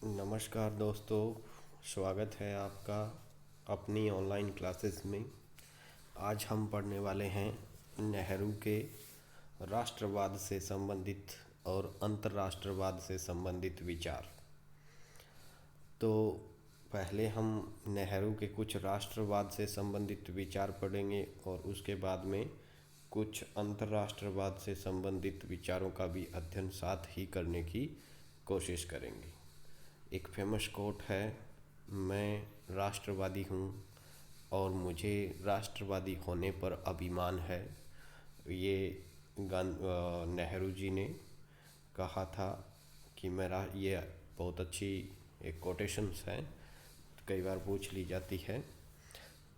नमस्कार दोस्तों, स्वागत है आपका अपनी ऑनलाइन क्लासेस में। आज हम पढ़ने वाले हैं नेहरू के राष्ट्रवाद से संबंधित और अंतर्राष्ट्रवाद से संबंधित विचार। तो पहले हम नेहरू के कुछ राष्ट्रवाद से संबंधित विचार पढ़ेंगे और उसके बाद में कुछ अंतर्राष्ट्रवाद से संबंधित विचारों का भी अध्ययन साथ ही करने की कोशिश करेंगे। एक फेमस कोट है, मैं राष्ट्रवादी हूँ और मुझे राष्ट्रवादी होने पर अभिमान है। ये नेहरू जी ने कहा था कि ये बहुत अच्छी एक कोटेशंस है, कई बार पूछ ली जाती है।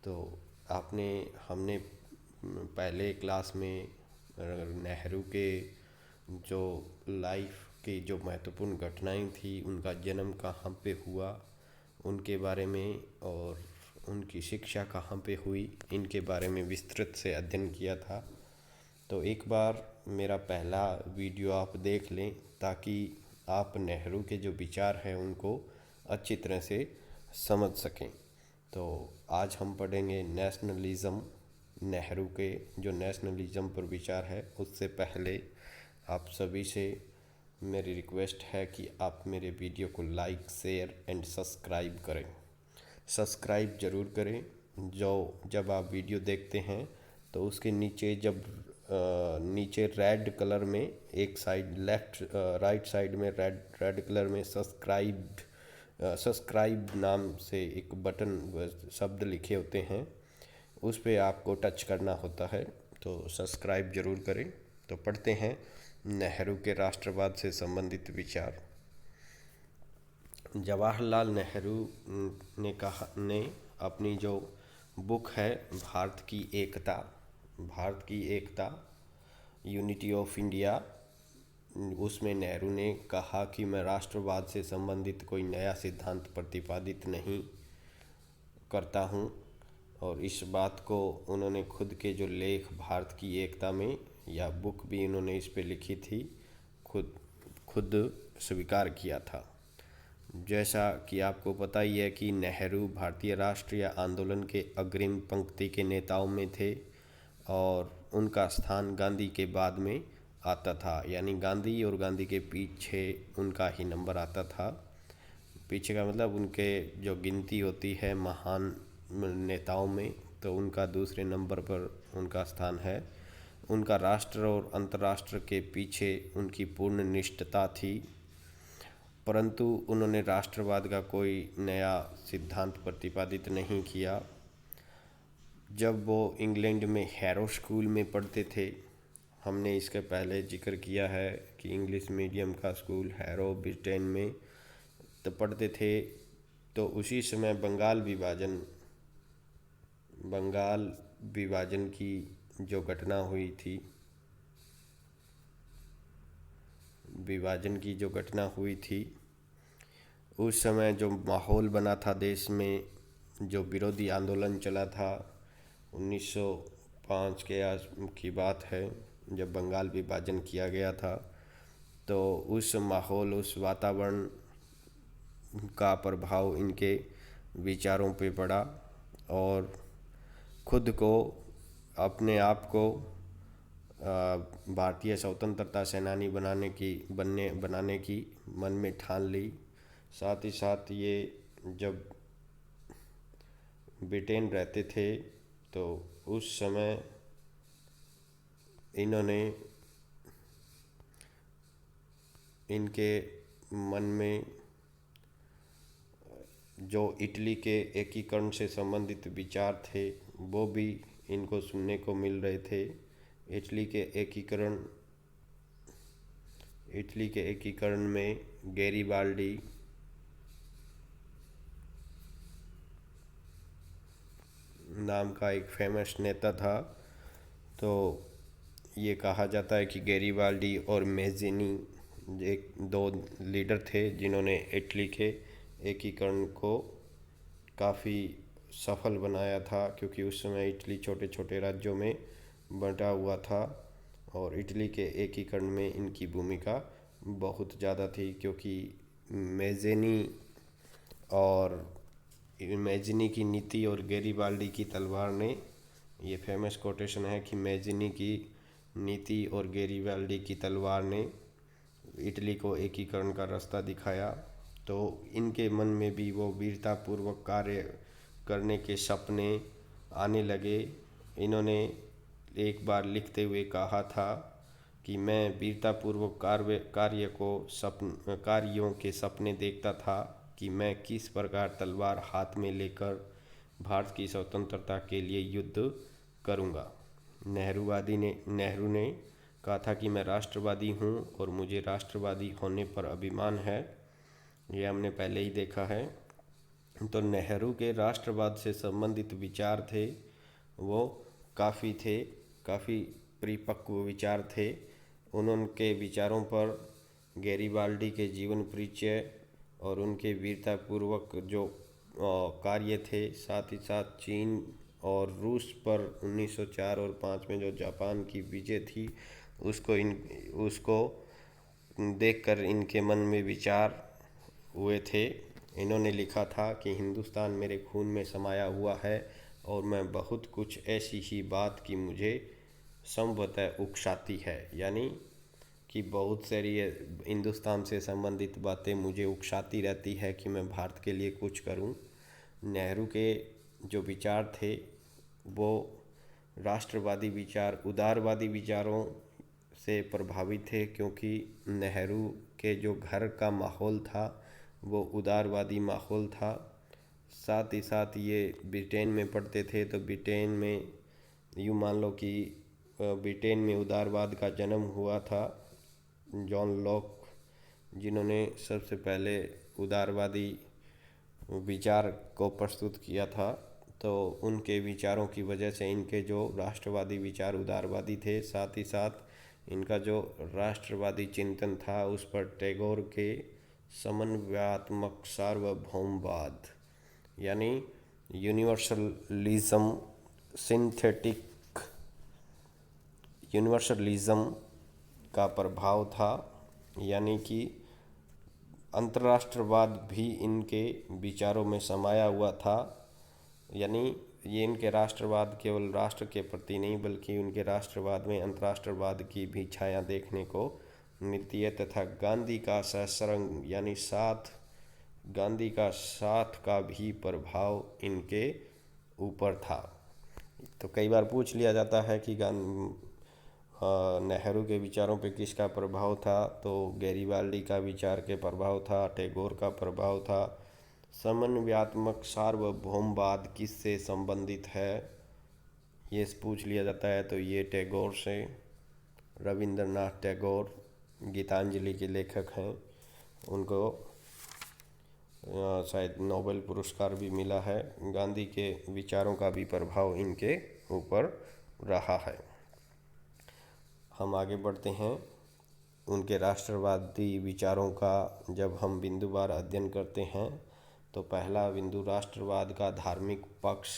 तो हमने पहले क्लास में नेहरू के जो लाइफ की जो महत्वपूर्ण घटनाएं थी, उनका जन्म कहाँ पे हुआ, उनके बारे में, और उनकी शिक्षा कहाँ पे हुई, इनके बारे में विस्तृत से अध्ययन किया था। तो एक बार मेरा पहला वीडियो आप देख लें ताकि आप नेहरू के जो विचार हैं उनको अच्छी तरह से समझ सकें। तो आज हम पढ़ेंगे नेशनलिज़म। नेहरू के जो नेशनलिज़म पर विचार है, उससे पहले आप सभी से मेरी रिक्वेस्ट है कि आप मेरे वीडियो को लाइक, शेयर एंड सब्सक्राइब करें। सब्सक्राइब ज़रूर करें। जब आप वीडियो देखते हैं तो उसके नीचे नीचे रेड कलर में एक साइड राइट साइड में रेड कलर में सब्सक्राइब नाम से एक बटन शब्द लिखे होते हैं, उस पे आपको टच करना होता है। तो सब्सक्राइब ज़रूर करें। तो पढ़ते हैं नेहरू के राष्ट्रवाद से संबंधित विचार। जवाहरलाल नेहरू ने अपनी जो बुक है भारत की एकता यूनिटी ऑफ इंडिया, उसमें नेहरू ने कहा कि मैं राष्ट्रवाद से संबंधित कोई नया सिद्धांत प्रतिपादित नहीं करता हूँ। और इस बात को उन्होंने खुद के जो लेख भारत की एकता में, या बुक भी उन्होंने इस पे लिखी थी, खुद स्वीकार किया था। जैसा कि आपको पता ही है कि नेहरू भारतीय राष्ट्रीय आंदोलन के अग्रिम पंक्ति के नेताओं में थे और उनका स्थान गांधी के बाद में आता था, यानी गांधी और गांधी के पीछे उनका ही नंबर आता था। पीछे का मतलब उनके जो गिनती होती है महान नेताओं में, तो उनका दूसरे नंबर पर उनका स्थान है। उनका राष्ट्र और अंतर्राष्ट्र के पीछे उनकी पूर्ण निष्ठता थी, परंतु उन्होंने राष्ट्रवाद का कोई नया सिद्धांत प्रतिपादित नहीं किया। जब वो इंग्लैंड में हैरो स्कूल में पढ़ते थे, हमने इसके पहले जिक्र किया है कि इंग्लिश मीडियम का स्कूल हैरो ब्रिटेन में तो पढ़ते थे, तो उसी समय बंगाल विभाजन की जो घटना हुई थी, उस समय जो माहौल बना था देश में, जो विरोधी आंदोलन चला था, 1905 की बात है जब बंगाल विभाजन किया गया था। तो उस माहौल, उस वातावरण का प्रभाव इनके विचारों पे पड़ा और खुद को, अपने आप को भारतीय स्वतंत्रता सेनानी बनाने की मन में ठान ली। साथ ही साथ ये जब ब्रिटेन रहते थे तो उस समय इनके मन में जो इटली के एकीकरण से संबंधित विचार थे वो भी इनको सुनने को मिल रहे थे। इटली के एकीकरण में गैरीबाल्डी नाम का एक फेमस नेता था। तो ये कहा जाता है कि गैरीबाल्डी और मेज़िनी एक दो लीडर थे जिन्होंने इटली के एकीकरण को काफ़ी सफल बनाया था, क्योंकि उस समय इटली छोटे छोटे राज्यों में बंटा हुआ था और इटली के एकीकरण में इनकी भूमिका बहुत ज़्यादा थी, क्योंकि मैजेनी और मैजिनी की नीति और गैरिबाल्डी की तलवार ने, ये फेमस कोटेशन है कि मैजिनी की नीति और गैरिबाल्डी की तलवार ने इटली को एकीकरण का रास्ता दिखाया। तो इनके मन में भी वो वीरतापूर्वक कार्य करने के सपने आने लगे। इन्होंने एक बार लिखते हुए कहा था कि मैं वीरतापूर्वक कार्यों के सपने देखता था कि मैं किस प्रकार तलवार हाथ में लेकर भारत की स्वतंत्रता के लिए युद्ध करूंगा। नेहरू ने कहा था कि मैं राष्ट्रवादी हूं और मुझे राष्ट्रवादी होने पर अभिमान है। ये हमने पहले ही देखा है। तो नेहरू के राष्ट्रवाद से संबंधित विचार थे वो काफ़ी परिपक्व विचार थे। उनके विचारों पर गैरिबाल्डी के जीवन परिचय और उनके वीरतापूर्वक जो कार्य थे, साथ ही साथ चीन और रूस पर 1904 और 5 में जो जापान की विजय थी उसको देखकर इनके मन में विचार हुए थे। इन्होंने लिखा था कि हिंदुस्तान मेरे खून में समाया हुआ है और मैं बहुत कुछ ऐसी ही बात की मुझे संभवतः उकसाती है, यानी कि बहुत सारी हिंदुस्तान से संबंधित बातें मुझे उकसाती रहती है कि मैं भारत के लिए कुछ करूं। नेहरू के जो विचार थे वो राष्ट्रवादी विचार, उदारवादी विचारों से प्रभावित थे, क्योंकि नेहरू के जो घर का माहौल था वो उदारवादी माहौल था। साथ ही साथ ये ब्रिटेन में पढ़ते थे, तो ब्रिटेन में यूँ मान लो कि ब्रिटेन में उदारवाद का जन्म हुआ था। जॉन लॉक जिन्होंने सबसे पहले उदारवादी विचार को प्रस्तुत किया था, तो उनके विचारों की वजह से इनके जो राष्ट्रवादी विचार उदारवादी थे। साथ ही साथ इनका जो राष्ट्रवादी चिंतन था उस पर टैगोर के समन्वयात्मक सार्वभौमवाद यानी यूनिवर्सलिज्म का प्रभाव था, यानी कि अंतर्राष्ट्रवाद भी इनके विचारों में समाया हुआ था। यानी ये इनके राष्ट्रवाद केवल राष्ट्र के प्रति नहीं बल्कि उनके राष्ट्रवाद में अंतर्राष्ट्रवाद की भी छाया देखने को मिलती है। तथा गांधी का सहसंग यानी गांधी का साथ का भी प्रभाव इनके ऊपर था। तो कई बार पूछ लिया जाता है कि नेहरू के विचारों पे किसका प्रभाव था, तो गैरिबाल्डी का विचार के प्रभाव था, टैगोर का प्रभाव था। समन्वयात्मक सार्वभौमवाद किससे संबंधित है ये पूछ लिया जाता है, तो ये टैगोर से। रविंद्रनाथ टैगोर गीतांजलि के लेखक हैं, उनको शायद नोबेल पुरस्कार भी मिला है। गांधी के विचारों का भी प्रभाव इनके ऊपर रहा है। हम आगे बढ़ते हैं। उनके राष्ट्रवादी विचारों का जब हम बिंदुवार अध्ययन करते हैं तो पहला बिंदु राष्ट्रवाद का धार्मिक पक्ष,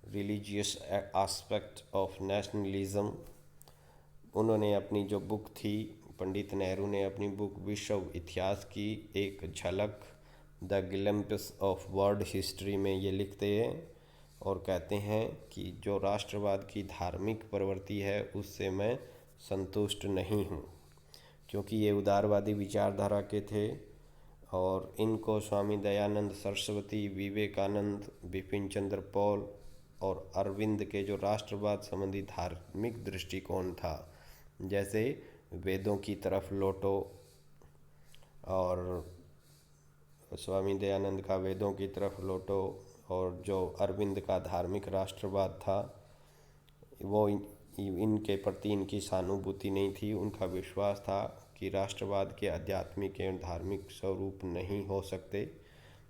रिलीजियस एस्पेक्ट ऑफ नेशनलिज्म। उन्होंने अपनी जो बुक थी, पंडित नेहरू ने अपनी बुक विश्व इतिहास की एक झलक the glimpse of world history में ये लिखते हैं और कहते हैं कि जो राष्ट्रवाद की धार्मिक प्रवृत्ति है उससे मैं संतुष्ट नहीं हूँ, क्योंकि ये उदारवादी विचारधारा के थे और इनको स्वामी दयानंद सरस्वती, विवेकानंद, बिपिन चंद्र पॉल और अरविंद के जो राष्ट्रवाद संबंधी धार्मिक दृष्टिकोण था, जैसे वेदों की तरफ लौटो, और स्वामी दयानंद का वेदों की तरफ लौटो, और जो अरविंद का धार्मिक राष्ट्रवाद था वो इनके प्रति इनकी सहानुभूति नहीं थी। उनका विश्वास था कि राष्ट्रवाद के आध्यात्मिक एवं धार्मिक स्वरूप नहीं हो सकते।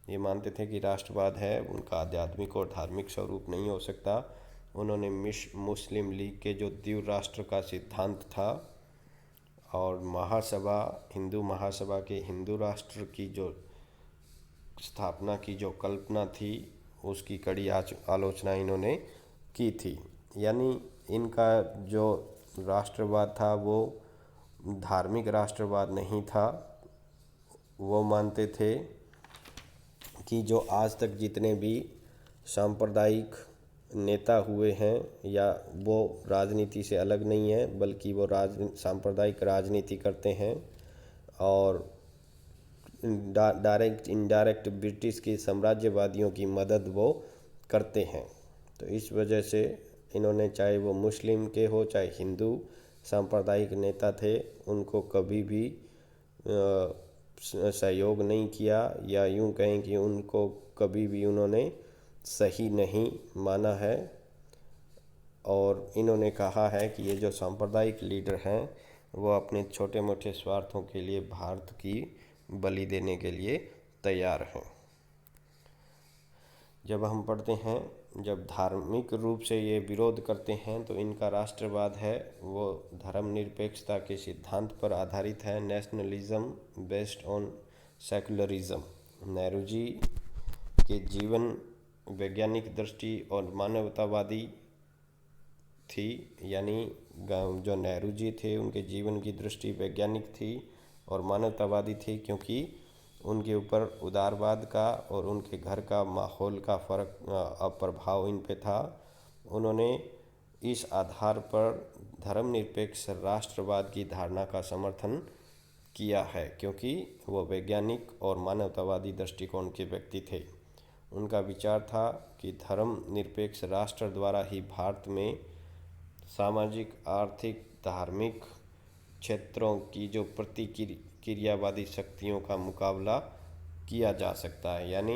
ये मानते थे कि राष्ट्रवाद है, उनका आध्यात्मिक और धार्मिक स्वरूप नहीं हो सकता। उन्होंने मुस्लिम लीग के जो द्विराष्ट्र राष्ट्र का सिद्धांत था और हिंदू महासभा के हिंदू राष्ट्र की जो स्थापना की जो कल्पना थी उसकी कड़ी आलोचना इन्होंने की थी। यानी इनका जो राष्ट्रवाद था वो धार्मिक राष्ट्रवाद नहीं था, वो मानते थे कि जो आज तक जितने भी सांप्रदायिक नेता हुए हैं या वो राजनीति से अलग नहीं है, बल्कि वो सांप्रदायिक राजनीति करते हैं और डायरेक्ट इनडायरेक्ट ब्रिटिश के साम्राज्यवादियों की मदद वो करते हैं। तो इस वजह से इन्होंने, चाहे वो मुस्लिम के हो चाहे हिंदू सांप्रदायिक नेता थे, उनको कभी भी सहयोग नहीं किया, या यूं कहें कि उनको कभी भी उन्होंने सही नहीं माना है। और इन्होंने कहा है कि ये जो सांप्रदायिक लीडर हैं वो अपने छोटे मोटे स्वार्थों के लिए भारत की बलि देने के लिए तैयार हैं। जब हम पढ़ते हैं, जब धार्मिक रूप से ये विरोध करते हैं तो इनका राष्ट्रवाद है वो धर्मनिरपेक्षता के सिद्धांत पर आधारित है, nationalism based on secularism. Nehru ji के जीवन वैज्ञानिक दृष्टि और मानवतावादी थी, यानी जो नेहरू जी थे उनके जीवन की दृष्टि वैज्ञानिक थी और मानवतावादी थी, क्योंकि उनके ऊपर उदारवाद का और उनके घर का माहौल का प्रभाव इन पे था। उन्होंने इस आधार पर धर्मनिरपेक्ष राष्ट्रवाद की धारणा का समर्थन किया है, क्योंकि वो वैज्ञानिक और मानवतावादी दृष्टिकोण के व्यक्ति थे। उनका विचार था कि धर्मनिरपेक्ष राष्ट्र द्वारा ही भारत में सामाजिक, आर्थिक, धार्मिक क्षेत्रों की जो प्रतिक्रियावादी शक्तियों का मुकाबला किया जा सकता है। यानी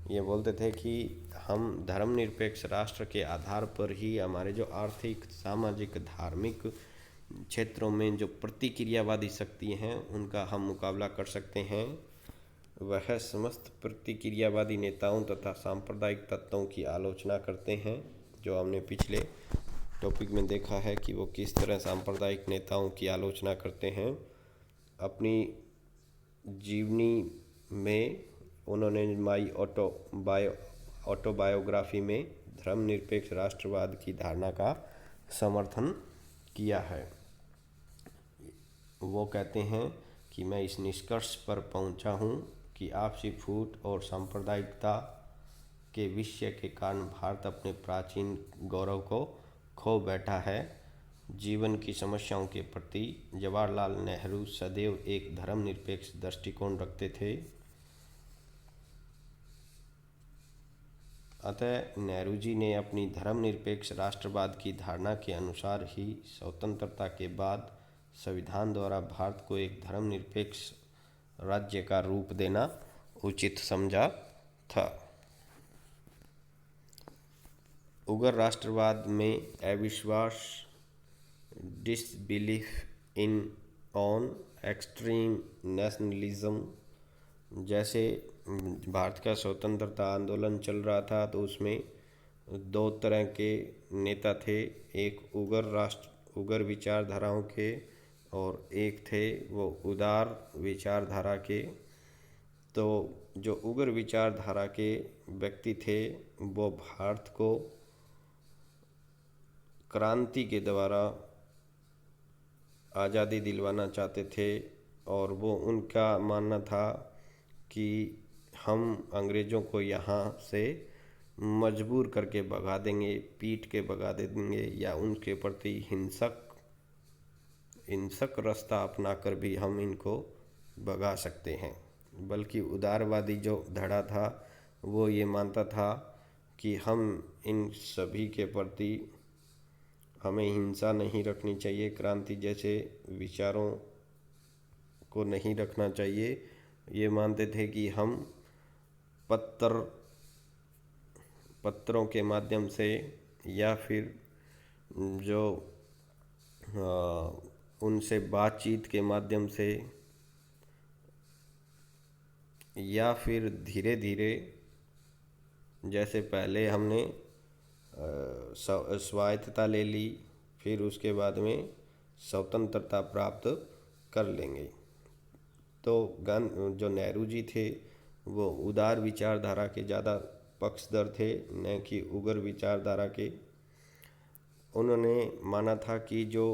ये बोलते थे कि हम धर्मनिरपेक्ष राष्ट्र के आधार पर ही हमारे जो आर्थिक, सामाजिक, धार्मिक क्षेत्रों में जो प्रतिक्रियावादी शक्ति हैं उनका हम मुकाबला कर सकते हैं। वह समस्त प्रतिक्रियावादी नेताओं तथा सांप्रदायिक तत्वों की आलोचना करते हैं, जो हमने पिछले टॉपिक में देखा है कि वो किस तरह सांप्रदायिक नेताओं की आलोचना करते हैं। अपनी जीवनी में उन्होंने माई ऑटोबायोग्राफी में धर्मनिरपेक्ष राष्ट्रवाद की धारणा का समर्थन किया है। वो कहते हैं कि मैं इस निष्कर्ष पर पहुंचा हूं कि आपसी फूट और सांप्रदायिकता के विषय के कारण भारत अपने प्राचीन गौरव को खो बैठा है। जीवन की समस्याओं के प्रति जवाहरलाल नेहरू सदैव एक धर्मनिरपेक्ष दृष्टिकोण रखते थे। अतः नेहरू जी ने अपनी धर्मनिरपेक्ष राष्ट्रवाद की धारणा के अनुसार ही स्वतंत्रता के बाद संविधान द्वारा भारत को एक धर्मनिरपेक्ष राज्य का रूप देना उचित समझा था। उग्र राष्ट्रवाद में अविश्वास, disbelief in on extreme nationalism, जैसे भारत का स्वतंत्रता आंदोलन चल रहा था तो उसमें दो तरह के नेता थे, एक उग्र विचारधाराओं के और एक थे वो उदार विचारधारा के। तो जो उग्र विचारधारा के व्यक्ति थे वो भारत को क्रांति के द्वारा आज़ादी दिलवाना चाहते थे, और वो उनका मानना था कि हम अंग्रेज़ों को यहाँ से मजबूर करके भगा देंगे, पीट के भगा देंगे, या उनके प्रति हिंसक रास्ता अपनाकर भी हम इनको भगा सकते हैं। बल्कि उदारवादी जो धड़ा था वो ये मानता था कि हम इन सभी के प्रति हमें हिंसा नहीं रखनी चाहिए, क्रांति जैसे विचारों को नहीं रखना चाहिए। ये मानते थे कि हम पत्रों के माध्यम से या फिर जो उनसे बातचीत के माध्यम से या फिर धीरे धीरे, जैसे पहले हमने स्वायत्तता ले ली फिर उसके बाद में स्वतंत्रता प्राप्त कर लेंगे। तो जो नेहरू जी थे वो उदार विचारधारा के ज़्यादा पक्षधर थे, न कि उग्र विचारधारा के। उन्होंने माना था कि जो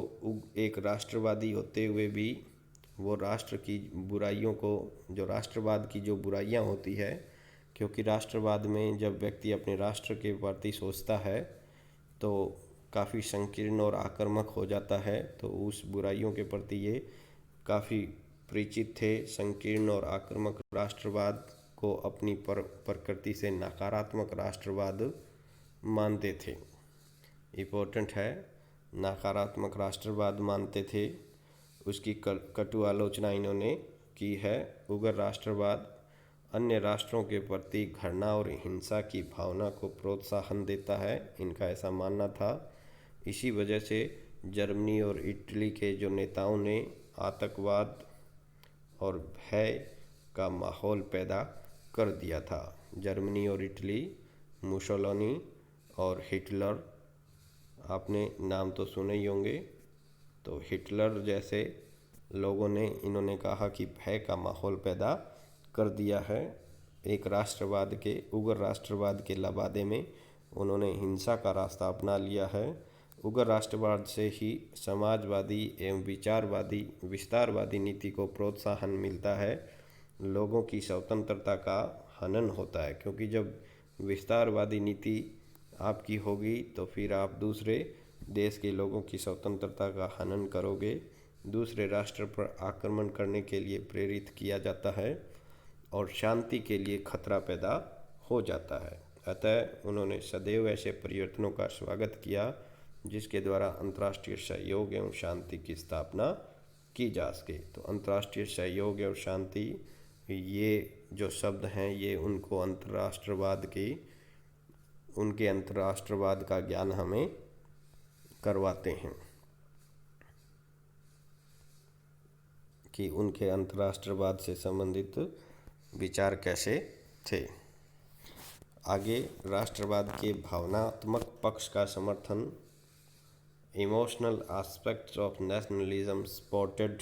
एक राष्ट्रवादी होते हुए भी वो राष्ट्र की बुराइयों को, जो राष्ट्रवाद की जो बुराइयां होती है, क्योंकि राष्ट्रवाद में जब व्यक्ति अपने राष्ट्र के प्रति सोचता है तो काफ़ी संकीर्ण और आक्रामक हो जाता है। तो उस बुराइयों के प्रति ये काफ़ी परिचित थे। संकीर्ण और आक्रामक राष्ट्रवाद को अपनी प्रकृति से नकारात्मक राष्ट्रवाद मानते थे। इम्पोर्टेंट है, नकारात्मक राष्ट्रवाद मानते थे। उसकी कटु आलोचना इन्होंने की है। उग्र राष्ट्रवाद अन्य राष्ट्रों के प्रति घृणा और हिंसा की भावना को प्रोत्साहन देता है, इनका ऐसा मानना था। इसी वजह से जर्मनी और इटली के जो नेताओं ने आतंकवाद और भय का माहौल पैदा कर दिया था। जर्मनी और इटली, मुसोलिनी और हिटलर, आपने नाम तो सुने ही होंगे। तो हिटलर जैसे लोगों ने, इन्होंने कहा कि भय का माहौल पैदा कर दिया है। एक राष्ट्रवाद के, उग्र राष्ट्रवाद के लबादे में उन्होंने हिंसा का रास्ता अपना लिया है। उग्र राष्ट्रवाद से ही समाजवादी एवं विस्तारवादी नीति को प्रोत्साहन मिलता है। लोगों की स्वतंत्रता का हनन होता है, क्योंकि जब विस्तारवादी नीति आपकी होगी तो फिर आप दूसरे देश के लोगों की स्वतंत्रता का हनन करोगे। दूसरे राष्ट्र पर आक्रमण करने के लिए प्रेरित किया जाता है और शांति के लिए खतरा पैदा हो जाता है। अतः उन्होंने सदैव ऐसे परिवर्तनों का स्वागत किया जिसके द्वारा अंतर्राष्ट्रीय सहयोग एवं शांति की स्थापना की जा सके। तो अंतर्राष्ट्रीय सहयोग एवं शांति, ये जो शब्द हैं ये उनके अंतर्राष्ट्रवाद का ज्ञान हमें करवाते हैं कि उनके अंतर्राष्ट्रवाद से संबंधित विचार कैसे थे। आगे राष्ट्रवाद के भावनात्मक पक्ष का समर्थन, emotional aspects of nationalism supported,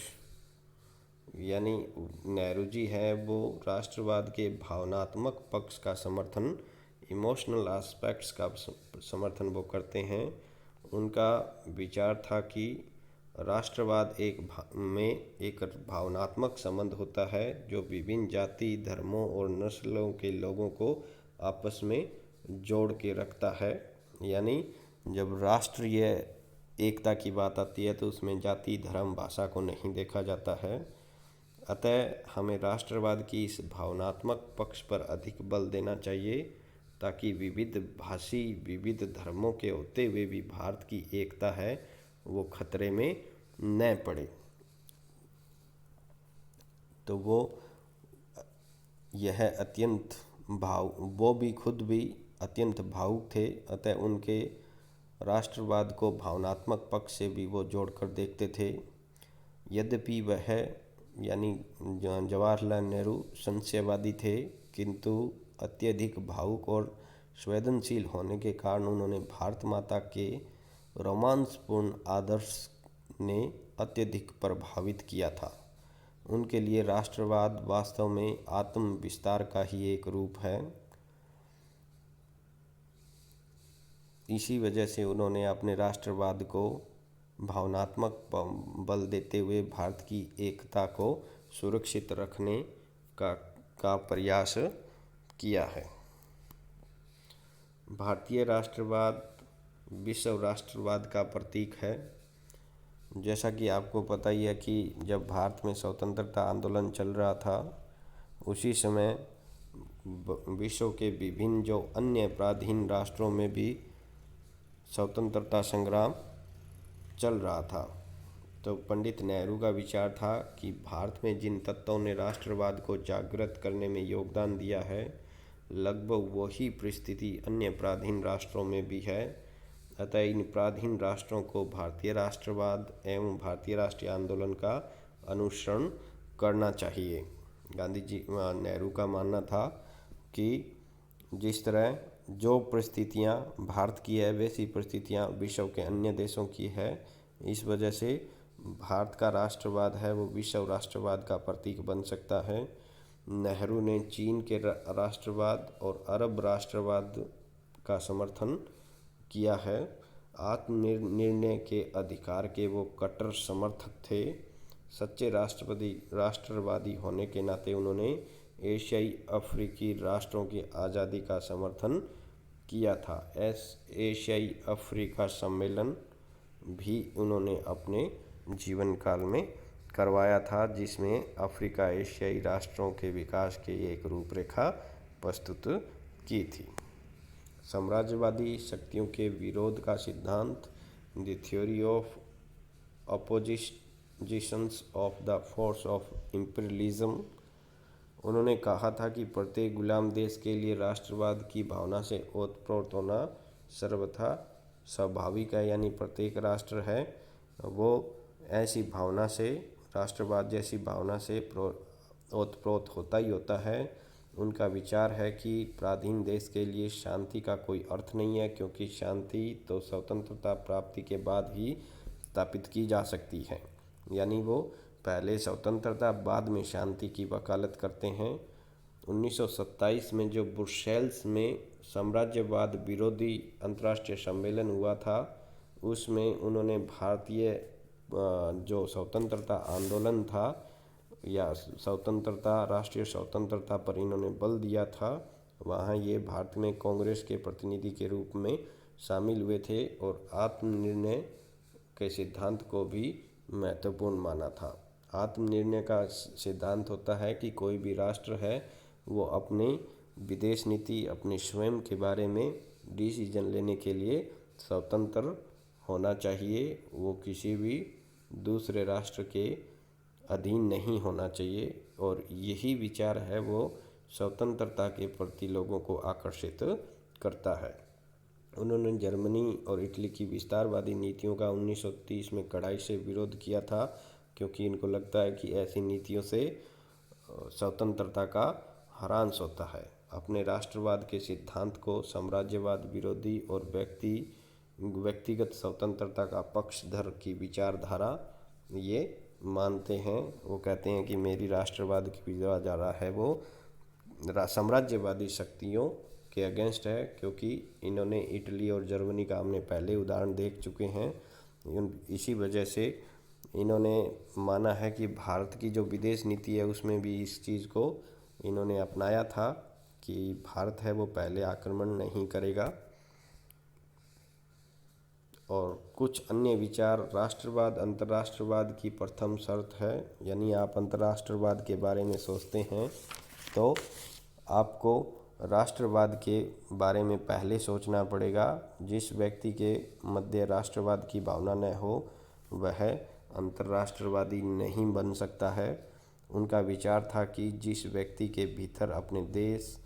यानी नेहरू जी हैं वो राष्ट्रवाद के भावनात्मक पक्ष का समर्थन, इमोशनल एस्पेक्ट्स का समर्थन वो करते हैं। उनका विचार था कि राष्ट्रवाद में एक भावनात्मक संबंध होता है जो विभिन्न जाति, धर्मों और नस्लों के लोगों को आपस में जोड़ के रखता है। यानी जब राष्ट्रीय एकता की बात आती है तो उसमें जाति, धर्म, भाषा को नहीं देखा जाता है। अतः हमें राष्ट्रवाद की इस भावनात्मक पक्ष पर अधिक बल देना चाहिए ताकि विविध भाषी, विविध धर्मों के होते हुए भी भारत की एकता है वो खतरे में न पड़े। तो वो भी खुद भी अत्यंत भावुक थे। अतः उनके राष्ट्रवाद को भावनात्मक पक्ष से भी वो जोड़कर देखते थे। यद्यपि वह, यानी जवाहरलाल नेहरू, संशयवादी थे, किंतु अत्यधिक भावुक और संवेदनशील होने के कारण उन्होंने भारत माता के रोमांसपूर्ण आदर्श ने अत्यधिक प्रभावित किया था। उनके लिए राष्ट्रवाद वास्तव में आत्म विस्तार का ही एक रूप है। इसी वजह से उन्होंने अपने राष्ट्रवाद को भावनात्मक बल देते हुए भारत की एकता को सुरक्षित रखने का प्रयास किया है। भारतीय राष्ट्रवाद विश्व राष्ट्रवाद का प्रतीक है। जैसा कि आपको पता ही है कि जब भारत में स्वतंत्रता आंदोलन चल रहा था उसी समय विश्व के विभिन्न जो अन्य पराधीन राष्ट्रों में भी स्वतंत्रता संग्राम चल रहा था। तो पंडित नेहरू का विचार था कि भारत में जिन तत्वों ने राष्ट्रवाद को जागृत करने में योगदान दिया है लगभग वही परिस्थिति अन्य पराधीन राष्ट्रों में भी है। अतः इन पराधीन राष्ट्रों को भारतीय राष्ट्रवाद एवं भारतीय राष्ट्रीय आंदोलन का अनुसरण करना चाहिए। गांधी जी, नेहरू का मानना था कि जिस तरह जो परिस्थितियां भारत की है वैसी परिस्थितियां विश्व के अन्य देशों की है। इस वजह से भारत का राष्ट्रवाद है वो विश्व राष्ट्रवाद का प्रतीक बन सकता है। नेहरू ने चीन के राष्ट्रवाद और अरब राष्ट्रवाद का समर्थन किया है। आत्मनिर्णय के अधिकार के वो कट्टर समर्थक थे। सच्चे राष्ट्रवादी होने के नाते उन्होंने एशियाई अफ्रीकी राष्ट्रों की आज़ादी का समर्थन किया था। एशियाई अफ्रीका सम्मेलन भी उन्होंने अपने जीवन काल में करवाया था, जिसमें अफ्रीका एशियाई राष्ट्रों के विकास की एक रूपरेखा प्रस्तुत की थी। साम्राज्यवादी शक्तियों के विरोध का सिद्धांत, the theory of oppositions of the force of imperialism. उन्होंने कहा था कि प्रत्येक गुलाम देश के लिए राष्ट्रवाद की भावना से ओतप्रोत होना सर्वथा स्वाभाविक है। यानी प्रत्येक राष्ट्र है वो ऐसी भावना से, राष्ट्रवाद जैसी भावना से ओतप्रोत होता ही होता है। उनका विचार है कि पराधीन देश के लिए शांति का कोई अर्थ नहीं है, क्योंकि शांति तो स्वतंत्रता प्राप्ति के बाद ही स्थापित की जा सकती है। यानी वो पहले स्वतंत्रता बाद में शांति की वकालत करते हैं। 1927 में जो ब्रुसेल्स में साम्राज्यवाद विरोधी अंतर्राष्ट्रीय सम्मेलन हुआ था, उसमें उन्होंने भारतीय जो स्वतंत्रता आंदोलन था या स्वतंत्रता, राष्ट्रीय स्वतंत्रता पर इन्होंने बल दिया था। वहाँ ये भारत में कांग्रेस के प्रतिनिधि के रूप में शामिल हुए थे और आत्मनिर्णय के सिद्धांत को भी महत्वपूर्ण माना था। आत्मनिर्णय का सिद्धांत होता है कि कोई भी राष्ट्र है वो अपनी विदेश नीति, अपने स्वयं के बारे में डिसीजन लेने के लिए स्वतंत्र होना चाहिए। वो किसी भी दूसरे राष्ट्र के अधीन नहीं होना चाहिए, और यही विचार है वो स्वतंत्रता के प्रति लोगों को आकर्षित करता है। उन्होंने जर्मनी और इटली की विस्तारवादी नीतियों का 1930 में कड़ाई से विरोध किया था, क्योंकि इनको लगता है कि ऐसी नीतियों से स्वतंत्रता का ह्रास होता है। अपने राष्ट्रवाद के सिद्धांत को साम्राज्यवाद विरोधी और व्यक्तिगत स्वतंत्रता का पक्षधर की विचारधारा ये मानते हैं। वो कहते हैं कि मेरी राष्ट्रवाद की विचारधारा है वो साम्राज्यवादी शक्तियों के अगेंस्ट है, क्योंकि इन्होंने इटली और जर्मनी का हमने पहले उदाहरण देख चुके हैं। इसी वजह से इन्होंने माना है कि भारत की जो विदेश नीति है उसमें भी इस चीज़ को इन्होंने अपनाया था कि भारत है वो पहले आक्रमण नहीं करेगा। और कुछ अन्य विचार, राष्ट्रवाद अंतर्राष्ट्रवाद की प्रथम शर्त है। यानी आप अंतर्राष्ट्रवाद के बारे में सोचते हैं तो आपको राष्ट्रवाद के बारे में पहले सोचना पड़ेगा। जिस व्यक्ति के मध्य राष्ट्रवाद की भावना न हो वह अंतर्राष्ट्रवादी नहीं बन सकता है। उनका विचार था कि जिस व्यक्ति के भीतर अपने देश,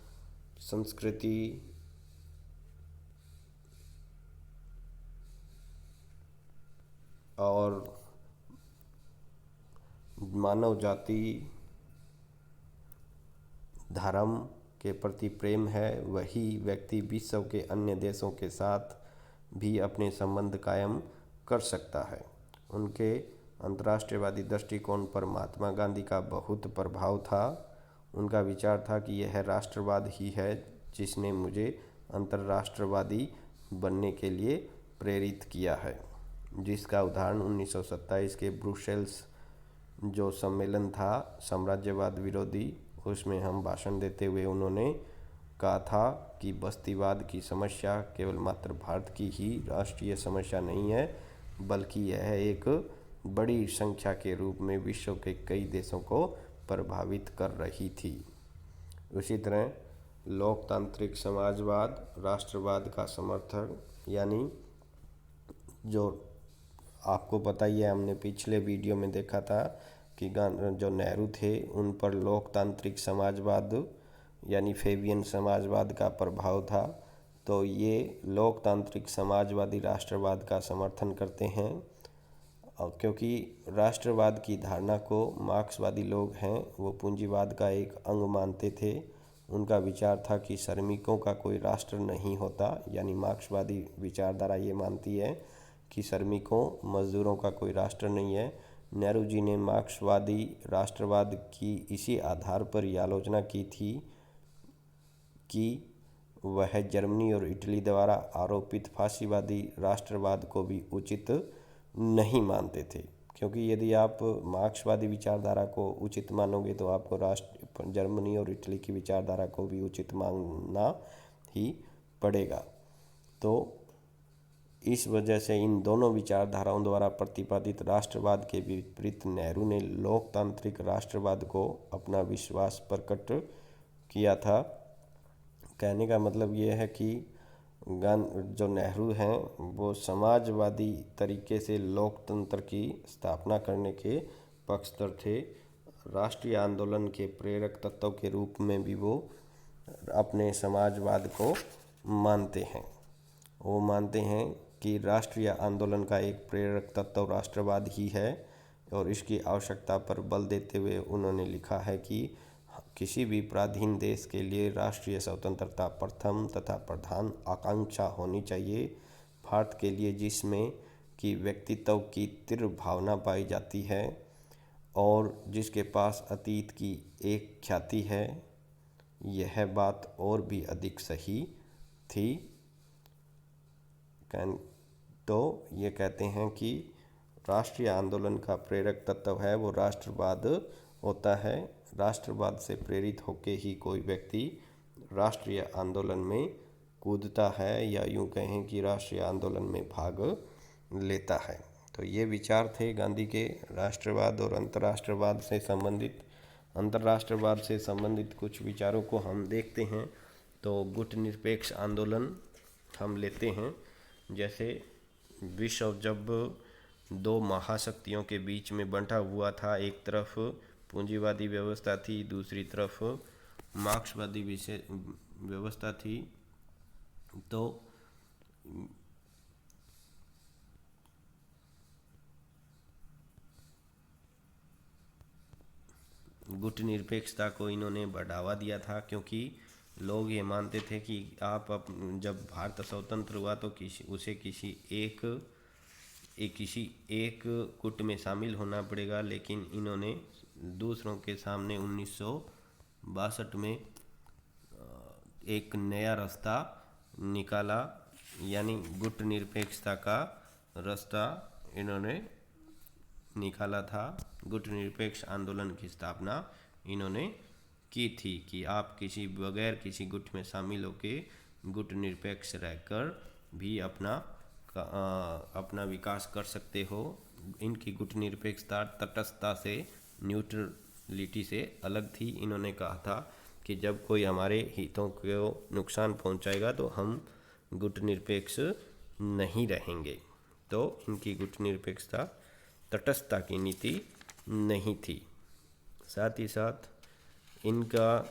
संस्कृति और मानव जाति, धर्म के प्रति प्रेम है, वही व्यक्ति विश्व के अन्य देशों के साथ भी अपने संबंध कायम कर सकता है। उनके अंतर्राष्ट्रवादी दृष्टिकोण पर महात्मा गांधी का बहुत प्रभाव था। उनका विचार था कि यह राष्ट्रवाद ही है जिसने मुझे अंतर्राष्ट्रवादी बनने के लिए प्रेरित किया है, जिसका उदाहरण 1927 के ब्रुसेल्स जो सम्मेलन था साम्राज्यवाद विरोधी, उसमें हम भाषण देते हुए उन्होंने कहा था कि बस्तीवाद की समस्या केवल मात्र भारत की ही राष्ट्रीय समस्या नहीं है, बल्कि यह एक बड़ी संख्या के रूप में विश्व के कई देशों को प्रभावित कर रही थी। उसी तरह लोकतांत्रिक समाजवाद राष्ट्रवाद का समर्थक, यानी जो आपको पता ही है, हमने पिछले वीडियो में देखा था कि जो नेहरू थे उन पर लोकतांत्रिक समाजवाद यानी फेबियन समाजवाद का प्रभाव था। तो ये लोकतांत्रिक समाजवादी राष्ट्रवाद का समर्थन करते हैं, और क्योंकि राष्ट्रवाद की धारणा को मार्क्सवादी लोग हैं वो पूंजीवाद का एक अंग मानते थे। उनका विचार था कि श्रमिकों का कोई राष्ट्र नहीं होता, यानी मार्क्सवादी विचारधारा ये मानती है कि श्रमिकों, मजदूरों का कोई राष्ट्र नहीं है। नेहरू जी ने मार्क्सवादी राष्ट्रवाद की इसी आधार पर यह आलोचना की थी कि वह जर्मनी और इटली द्वारा आरोपित फांसीवादी राष्ट्रवाद को भी उचित नहीं मानते थे, क्योंकि यदि आप मार्क्सवादी विचारधारा को उचित मानोगे तो आपको राष्ट्र जर्मनी और इटली की विचारधारा को भी उचित मानना ही पड़ेगा। तो इस वजह से इन दोनों विचारधाराओं द्वारा प्रतिपादित राष्ट्रवाद के विपरीत नेहरू ने लोकतांत्रिक राष्ट्रवाद को अपना विश्वास प्रकट किया था। कहने का मतलब ये है कि जो नेहरू हैं वो समाजवादी तरीके से लोकतंत्र की स्थापना करने के पक्षधर थे। राष्ट्रीय आंदोलन के प्रेरक तत्व के रूप में भी वो अपने समाजवाद को मानते हैं। वो मानते हैं कि राष्ट्रीय आंदोलन का एक प्रेरक तत्व राष्ट्रवाद ही है और इसकी आवश्यकता पर बल देते हुए उन्होंने लिखा है कि किसी भी पराधीन देश के लिए राष्ट्रीय स्वतंत्रता प्रथम तथा प्रधान आकांक्षा होनी चाहिए। भारत के लिए जिसमें कि व्यक्तित्व की तीव्र भावना पाई जाती है और जिसके पास अतीत की एक ख्याति है, यह बात और भी अधिक सही थी। तो ये कहते हैं कि राष्ट्रीय आंदोलन का प्रेरक तत्व है वो राष्ट्रवाद होता है। राष्ट्रवाद से प्रेरित होके ही कोई व्यक्ति राष्ट्रीय आंदोलन में कूदता है या यूँ कहें कि राष्ट्रीय आंदोलन में भाग लेता है। तो ये विचार थे गांधी के राष्ट्रवाद और अंतर्राष्ट्रवाद से संबंधित। अंतर्राष्ट्रवाद से संबंधित कुछ विचारों को हम देखते हैं। तो गुटनिरपेक्ष आंदोलन हम लेते हैं। जैसे विश्व जब दो महाशक्तियों के बीच में बंटा हुआ था, एक तरफ पूंजीवादी व्यवस्था थी, दूसरी तरफ मार्क्सवादी व्यवस्था थी। तो गुटनिरपेक्षता को इन्होंने बढ़ावा दिया था, क्योंकि लोग ये मानते थे कि जब भारत स्वतंत्र हुआ तो उसे किसी एक गुट में शामिल होना पड़ेगा। लेकिन इन्होंने दूसरों के सामने 1962 में एक नया रास्ता निकाला, यानी गुटनिरपेक्षता का रास्ता इन्होंने निकाला था। गुटनिरपेक्ष आंदोलन की स्थापना इन्होंने की थी कि आप बगैर किसी गुट में शामिल होके गुटनिरपेक्ष रहकर भी अपना विकास कर सकते हो। इनकी गुटनिरपेक्षता तटस्थता से, न्यूट्रलिटी से अलग थी। इन्होंने कहा था कि जब कोई हमारे हितों को नुकसान पहुंचाएगा तो हम गुटनिरपेक्ष नहीं रहेंगे। तो इनकी गुटनिरपेक्षता तटस्थता की नीति नहीं थी। साथ ही साथ इनका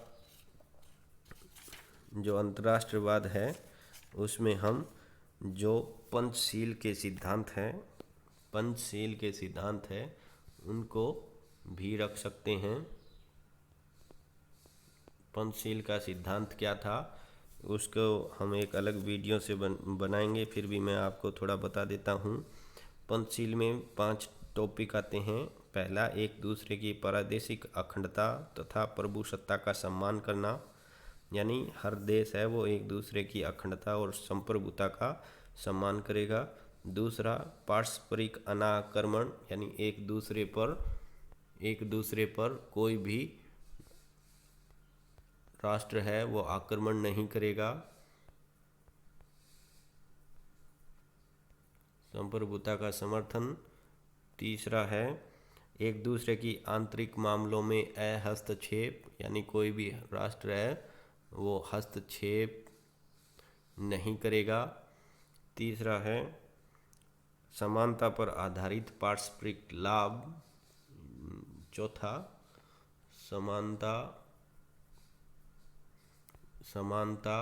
जो अंतर्राष्ट्रवाद है उसमें हम जो पंचशील के सिद्धांत हैं उनको भी रख सकते हैं। पंचशील का सिद्धांत क्या था उसको हम एक अलग वीडियो से बनाएंगे, फिर भी मैं आपको थोड़ा बता देता हूँ। पंचशील में 5 टॉपिक आते हैं। पहला, एक दूसरे की प्रादेशिक अखंडता तथा प्रभुसत्ता का सम्मान करना, यानी हर देश है वो एक दूसरे की अखंडता और संप्रभुता का सम्मान करेगा। दूसरा, पारस्परिक अनाक्रमण, यानी एक दूसरे पर कोई भी राष्ट्र है वो आक्रमण नहीं करेगा। संप्रभुता का समर्थन। तीसरा है, एक दूसरे की आंतरिक मामलों में हस्तक्षेप, यानी कोई भी राष्ट्र है वो हस्तक्षेप नहीं करेगा। तीसरा है, समानता पर आधारित पारस्परिक लाभ। चौथा, समानता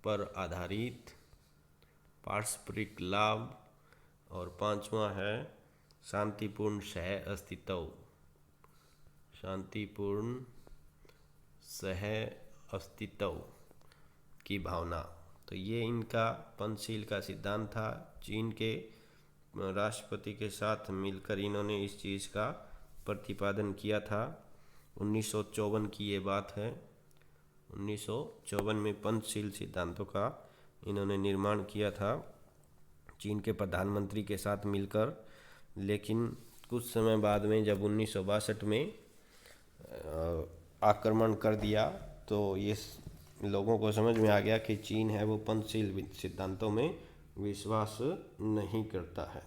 पर आधारित पारस्परिक लाभ। और पांचवा है, शांतिपूर्ण सह अस्तित्व की भावना। तो ये इनका पंचशील का सिद्धांत था। चीन के राष्ट्रपति के साथ मिलकर इन्होंने इस चीज़ का प्रतिपादन किया था। 1954 की ये बात है। 1954 में पंचशील सिद्धांतों का इन्होंने निर्माण किया था। चीन के प्रधानमंत्री के साथ मिलकर। लेकिन कुछ समय बाद में जब 1962 में आक्रमण कर दिया तो ये लोगों को समझ में आ गया कि चीन है वो पंचशील सिद्धांतों में विश्वास नहीं करता है।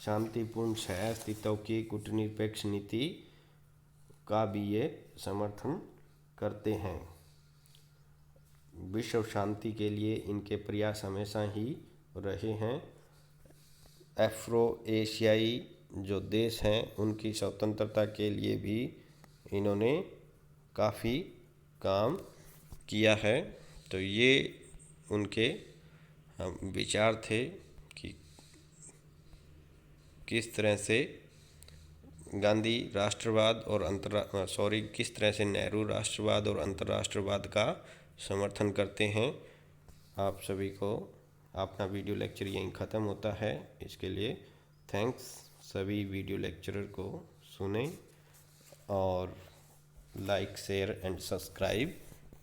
शांतिपूर्ण सहअस्तित्व की कूटनिरपेक्ष नीति का भी ये समर्थन करते हैं। विश्व शांति के लिए इनके प्रयास हमेशा ही रहे हैं। अफ्रो एशियाई जो देश हैं उनकी स्वतंत्रता के लिए भी इन्होंने काफ़ी काम किया है। तो ये उनके विचार थे कि किस तरह से गांधी राष्ट्रवाद और किस तरह से नेहरू राष्ट्रवाद और अंतर्राष्ट्रवाद का समर्थन करते हैं। आप सभी को अपना वीडियो लेक्चर यहीं ख़त्म होता है। इसके लिए थैंक्स। सभी वीडियो लेक्चरर को सुनें और लाइक शेयर एंड सब्सक्राइब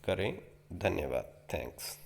करें। धन्यवाद। थैंक्स।